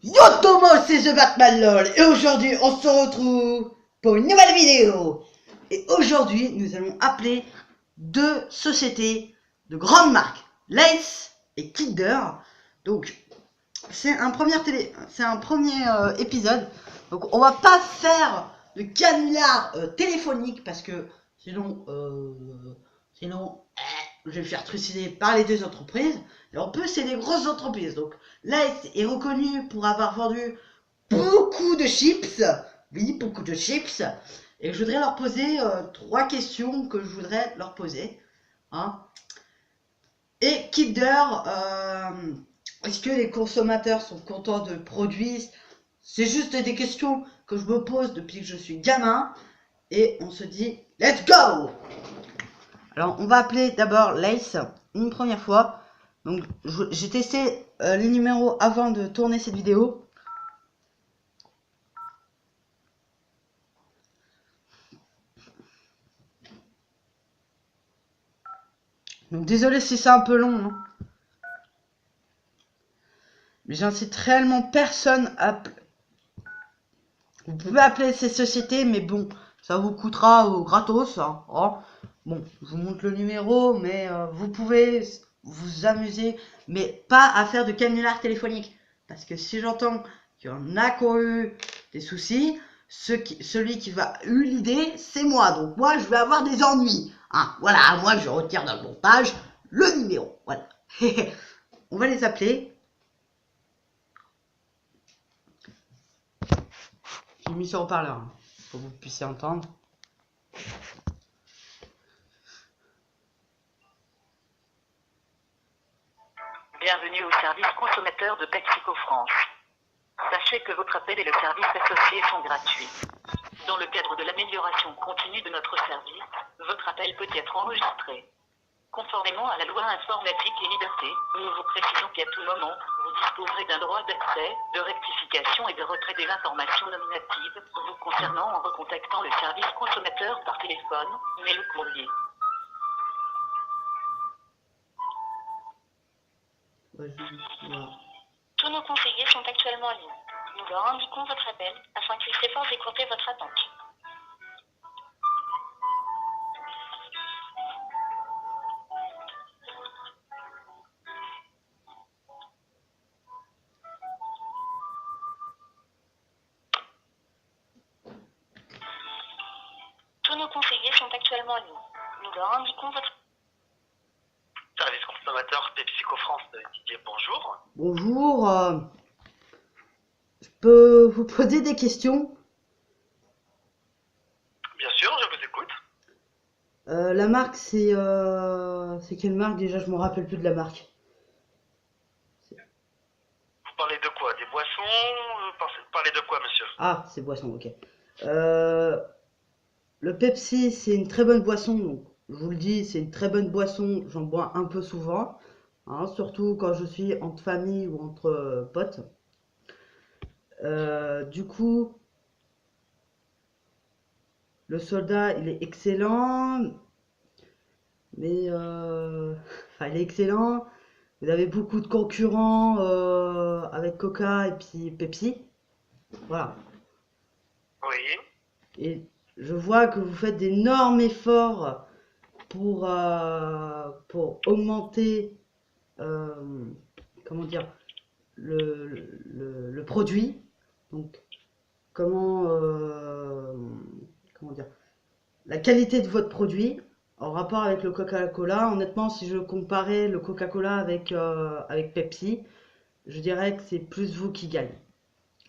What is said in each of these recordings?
Yo Tomo, c'est The Batman LOL et aujourd'hui on se retrouve pour une nouvelle vidéo. Et aujourd'hui nous allons appeler deux sociétés de grandes marques, Lace et Kinder. Donc c'est un premier épisode. Donc on va pas faire de canular téléphonique parce que sinon je vais me faire trucider par les deux entreprises. Et en plus c'est des grosses entreprises. Donc Lace est reconnu pour avoir vendu beaucoup de chips. Oui, beaucoup de chips. Et je voudrais leur poser trois questions que je voudrais leur poser. Hein. Et Kinder, est-ce que les consommateurs sont contents de produits? C'est juste des questions que je me pose depuis que je suis gamin. Et on se dit, let's go! Alors, on va appeler d'abord Lace une première fois. Donc, j'ai testé les numéros avant de tourner cette vidéo. Donc, désolé si c'est un peu long. Hein. Mais j'incite réellement personne à... Vous pouvez appeler ces sociétés, mais bon, ça vous coûtera gratos. Hein. Oh. Bon, je vous montre le numéro, mais vous pouvez vous amuser, mais pas à faire de canular téléphonique. Parce que si j'entends qu'il y en a qui ont eu des soucis, celui qui va eu l'idée, c'est moi. Donc moi, je vais avoir des ennuis. Hein, voilà, moi, je retire dans le montage le numéro. Voilà. On va les appeler. J'ai mis sur haut-parleur, hein, pour que vous puissiez entendre. Bienvenue au service consommateur de PepsiCo France. Sachez que votre appel et le service associé sont gratuits. Dans le cadre de l'amélioration continue de notre service, votre appel peut être enregistré. Conformément à la loi informatique et liberté, nous vous précisons qu'à tout moment, vous disposerez d'un droit d'accès, de rectification et de retrait des informations nominatives vous concernant en recontactant le service consommateur par téléphone, mail ou courrier. Tous nos conseillers sont actuellement en ligne. Nous leur indiquons votre appel afin qu'ils s'efforcent d'écourter votre attente. Tous nos conseillers sont actuellement en ligne. Nous leur indiquons votre... Service consommateur PepsiCo France, Didier, bonjour. Bonjour, je peux vous poser des questions? Bien sûr, je vous écoute. La marque, c'est quelle marque déjà? Je me rappelle plus de la marque. Vous parlez de quoi? Des boissons? Vous parlez de quoi, monsieur? Ah, c'est boisson, ok. Le Pepsi, c'est une très bonne boisson. Donc, je vous le dis, c'est une très bonne boisson. J'en bois un peu souvent, hein, surtout quand je suis entre famille ou entre potes. Du coup, le soda, il est excellent, mais enfin, il est excellent. Vous avez beaucoup de concurrents avec Coca et puis Pepsi. Voilà. Oui. Et je vois que vous faites d'énormes efforts pour augmenter, comment dire, le produit. Donc, comment dire, la qualité de votre produit en rapport avec le Coca-Cola. Honnêtement, si je comparais le Coca-Cola avec Pepsi, je dirais que c'est plus vous qui gagnez.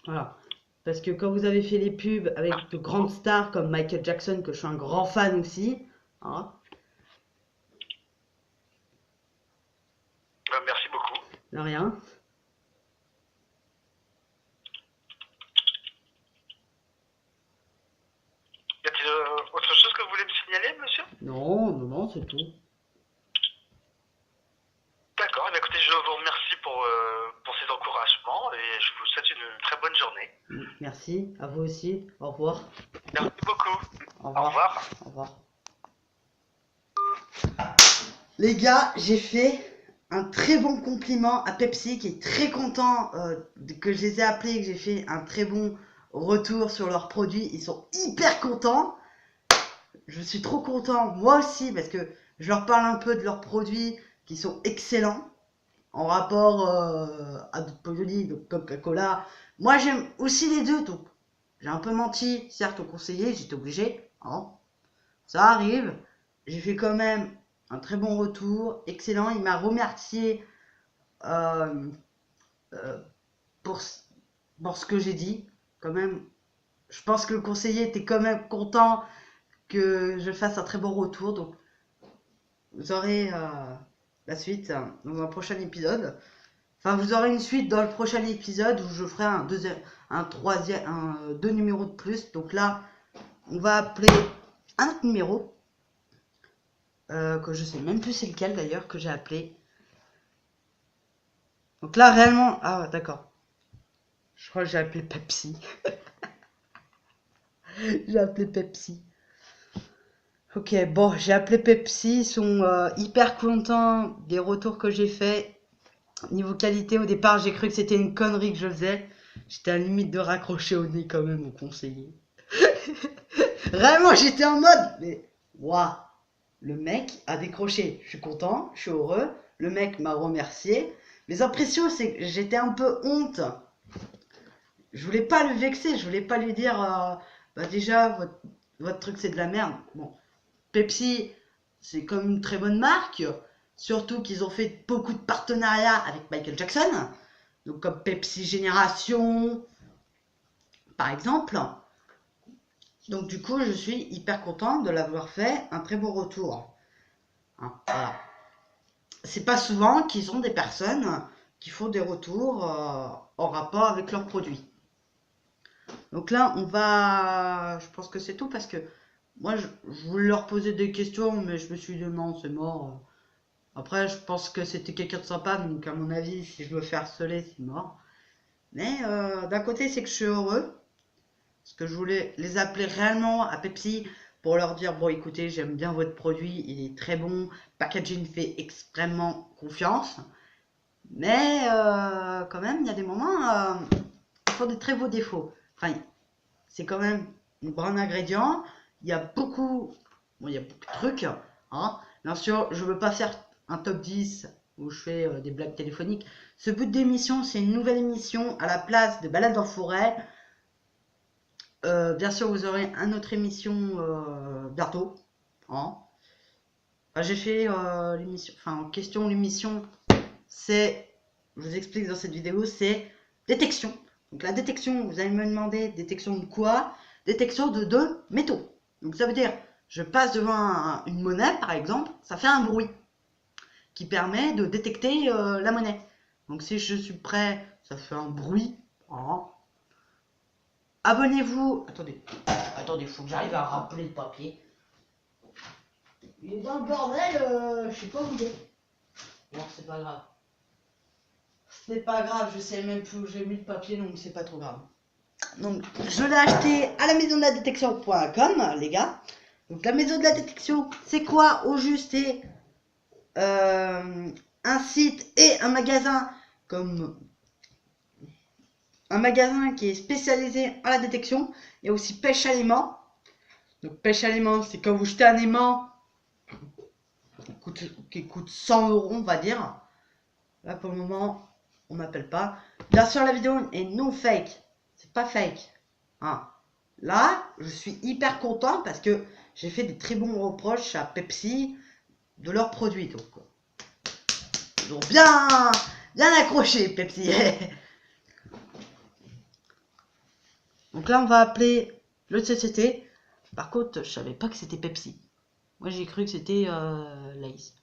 Voilà. Parce que quand vous avez fait les pubs avec de grandes stars comme Michael Jackson, que je suis un grand fan aussi, hein, Merci beaucoup. de rien. Y a-t-il autre chose que vous voulez me signaler, monsieur? Non, c'est tout. D'accord, eh écoutez, je vous remercie pour ces encouragements et je vous souhaite une très bonne journée. Merci, à vous aussi. Au revoir. Merci beaucoup. Au revoir. Au revoir. Au revoir. Les gars, j'ai fait un très bon compliment à Pepsi qui est très content que je les ai appelés, que j'ai fait un très bon retour sur leurs produits. Ils sont hyper contents. Je suis trop content, moi aussi, parce que je leur parle un peu de leurs produits qui sont excellents en rapport à d'autres produits, donc Coca-Cola. Moi, j'aime aussi les deux, donc j'ai un peu menti, certes, au conseiller, j'étais obligé. Hein. Ça arrive. J'ai fait quand même un très bon retour, excellent. Il m'a remercié euh, euh, pour ce que j'ai dit. Quand même, je pense que le conseiller était quand même content que je fasse un très bon retour. Donc, vous aurez la suite dans un prochain épisode. Enfin, vous aurez une suite dans le prochain épisode où je ferai deux numéros de plus. Donc là, on va appeler un autre numéro que je sais même plus c'est lequel d'ailleurs que j'ai appelé. Donc là, réellement, ah d'accord. Je crois que j'ai appelé Pepsi. J'ai appelé Pepsi. Ok, bon, j'ai appelé Pepsi. Ils sont hyper contents des retours que j'ai fait. Niveau qualité, au départ, j'ai cru que c'était une connerie que je faisais. J'étais à la limite de raccrocher au nez quand même au conseiller. Vraiment, j'étais en mode, mais waouh, le mec a décroché. Je suis content, je suis heureux. Le mec m'a remercié. Mes impressions, c'est que j'étais un peu honte. Je voulais pas le vexer, je voulais pas lui dire, bah déjà, votre truc c'est de la merde. Bon, Pepsi, c'est comme une très bonne marque. Surtout qu'ils ont fait beaucoup de partenariats avec Michael Jackson. Donc comme Pepsi Génération, par exemple. Donc du coup, je suis hyper content de l'avoir fait un très beau retour. Hein, voilà. C'est pas souvent qu'ils ont des personnes qui font des retours en rapport avec leurs produits. Donc là, je pense que c'est tout parce que moi, je voulais leur poser des questions, mais je me suis dit non, c'est mort. Après, je pense que c'était quelqu'un de sympa, donc à mon avis, si je me fais harceler, c'est mort. Mais d'un côté, c'est que je suis heureux. Parce que je voulais les appeler réellement à Pepsi pour leur dire, bon écoutez, j'aime bien votre produit, il est très bon, packaging fait extrêmement confiance. Mais quand même, il y a des moments, ils font des très beaux défauts. Enfin, c'est quand même un bon ingrédient. Il y a beaucoup, bon, il y a beaucoup de trucs. Hein. Bien sûr, je ne veux pas faire un top 10 où je fais des blagues téléphoniques. Ce bout d'émission, c'est une nouvelle émission à la place de Balades en forêt. Bien sûr, vous aurez une autre émission bientôt. Hein. Enfin, j'ai fait l'émission, enfin en question l'émission, c'est, je vous explique dans cette vidéo, c'est détection. Donc la détection, vous allez me demander détection de quoi? Détection de deux métaux. Donc ça veut dire, je passe devant une monnaie par exemple, ça fait un bruit qui permet de détecter la monnaie. Donc si je suis prêt, ça fait un bruit. Hein. Abonnez-vous. Attendez, faut que j'arrive à rappeler le papier. Il est dans le bordel, je sais pas où il est. Bon, c'est pas grave. C'est pas grave, je sais même plus où j'ai mis le papier, donc c'est pas trop grave. Donc, je l'ai acheté à la maison de la détection.com, les gars. Donc, la maison de la détection, c'est quoi au juste? C'est un site et un magasin comme un magasin qui est spécialisé en la détection. Il y a aussi pêche aliments. Donc pêche aliments, c'est quand vous jetez un aimant qui coûte 100 €, on va dire. Là pour le moment, on m'appelle pas. Bien sûr, la vidéo est non fake. C'est pas fake. Hein. Là, je suis hyper content parce que j'ai fait des très bons reproches à Pepsi de leurs produits. Donc, ils ont bien accroché, Pepsi. Donc là, on va appeler l'autre société. Par contre, je savais pas que c'était Pepsi. Moi, j'ai cru que c'était Lay's.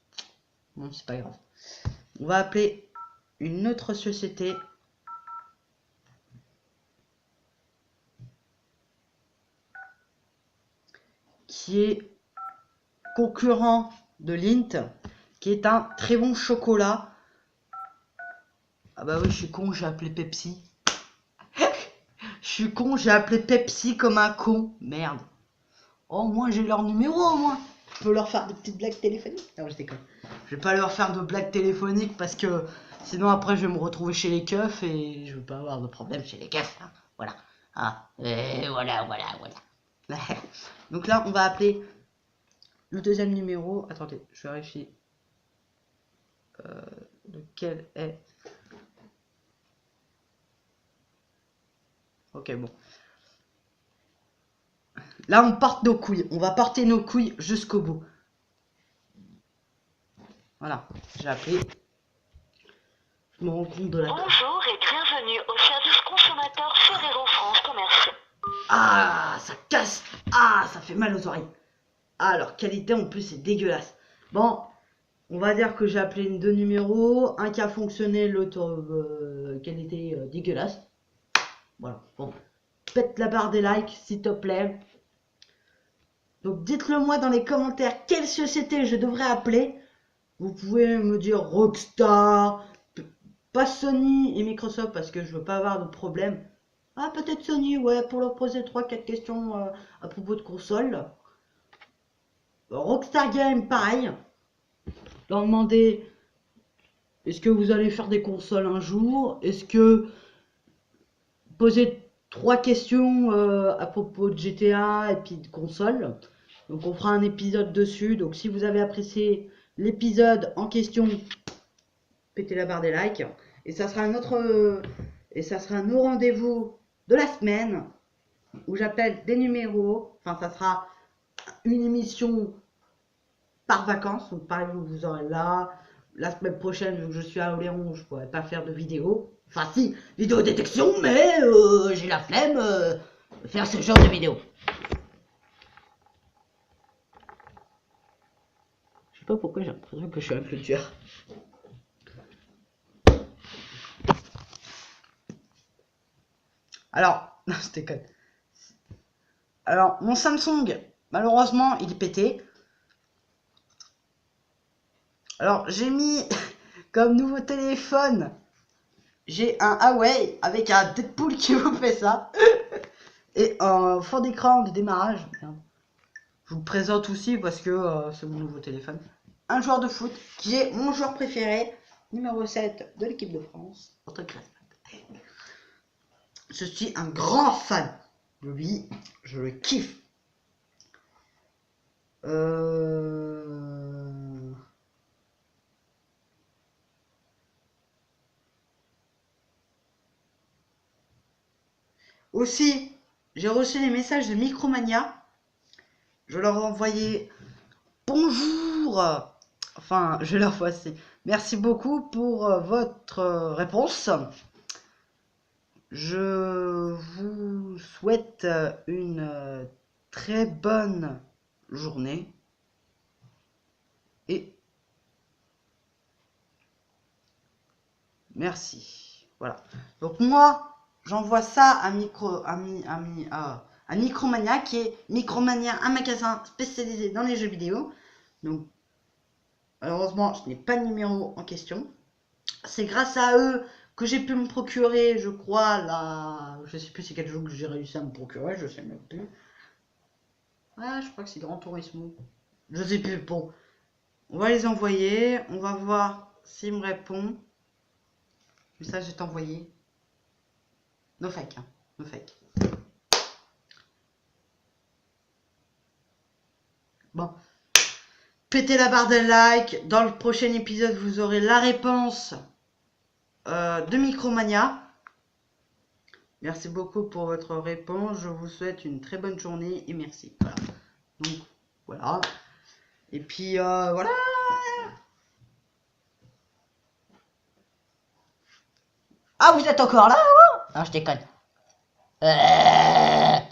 Bon, c'est pas grave. On va appeler une autre société. Qui est concurrent de Lindt. Qui est un très bon chocolat. Ah bah oui, je suis con, j'ai appelé Pepsi. Je suis con, j'ai appelé Pepsi comme un con. Merde. Oh, moi j'ai leur numéro, au moins. Je peux leur faire des petites blagues téléphoniques. Non, je déconne. Je vais pas leur faire de blagues téléphoniques parce que sinon après je vais me retrouver chez les keufs et je veux pas avoir de problème chez les keufs. Hein. Voilà. Ah, voilà. Donc là, on va appeler le deuxième numéro. Attendez, je vérifie. Lequel est... Ok, bon. Là, on porte nos couilles. On va porter nos couilles jusqu'au bout. Voilà, j'ai appelé. Je me rends compte de la... Bonjour et bienvenue au service consommateur Ferrero France Commercial. Ah, ça casse. Ah, ça fait mal aux oreilles. Ah, leur qualité en plus c'est dégueulasse. Bon, on va dire que j'ai appelé deux numéros. Un qui a fonctionné, l'autre qualité dégueulasse. Voilà, bon. Pète la barre des likes, s'il te plaît. Donc dites-le moi dans les commentaires quelle société je devrais appeler. Vous pouvez me dire Rockstar, pas Sony et Microsoft parce que je veux pas avoir de problème. Ah, peut-être Sony, ouais, pour leur poser 3-4 questions à propos de console. Rockstar Game, pareil. Leur demander est-ce que vous allez faire des consoles un jour? Est-ce que poser 3 questions à propos de GTA et puis de consoles. Donc on fera un épisode dessus. Donc si vous avez apprécié l'épisode en question, pétez la barre des likes. Et ça sera nos rendez-vous de la semaine où j'appelle des numéros. Enfin, ça sera une émission par vacances. Donc par exemple, vous aurez là. La semaine prochaine, vu que je suis à Oléron, je pourrais pas faire de vidéo. Enfin si, vidéo détection, mais j'ai la flemme de faire ce genre de vidéo. Je sais pas pourquoi j'ai l'impression que je suis un culture. Alors, non, c'était con. Alors, mon Samsung, malheureusement, il est pété. Alors, j'ai mis comme nouveau téléphone, j'ai un Huawei avec un Deadpool qui vous fait ça. Et un fond d'écran de démarrage. Merde. Je vous le présente aussi parce que c'est mon nouveau téléphone. Un joueur de foot qui est mon joueur préféré, numéro 7 de l'équipe de France. Je suis un grand fan de lui, je le kiffe. Aussi, j'ai reçu les messages de Micromania. Je leur ai envoyé bonjour. Enfin, je leur vois aussi. Merci beaucoup pour votre réponse. Je vous souhaite une très bonne journée. Et merci. Voilà. Donc moi, j'envoie ça à Micromania, qui est Micromania, un magasin spécialisé dans les jeux vidéo. Donc, malheureusement, je n'ai pas de numéro en question. C'est grâce à eux que j'ai pu me procurer, je crois, je sais plus c'est quel jeu que j'ai réussi à me procurer, je sais même plus. Ouais, je crois que c'est Grand Turismo. Je sais plus, bon. On va les envoyer, on va voir s'il me répond. Le message est envoyé. No fake, hein. No fake. Bon. Pétez la barre de like. Dans le prochain épisode, vous aurez la réponse de Micromania. Merci beaucoup pour votre réponse. Je vous souhaite une très bonne journée et merci. Voilà. Donc, voilà. Et puis, voilà. Ah, vous êtes encore là? Ah, je déconne.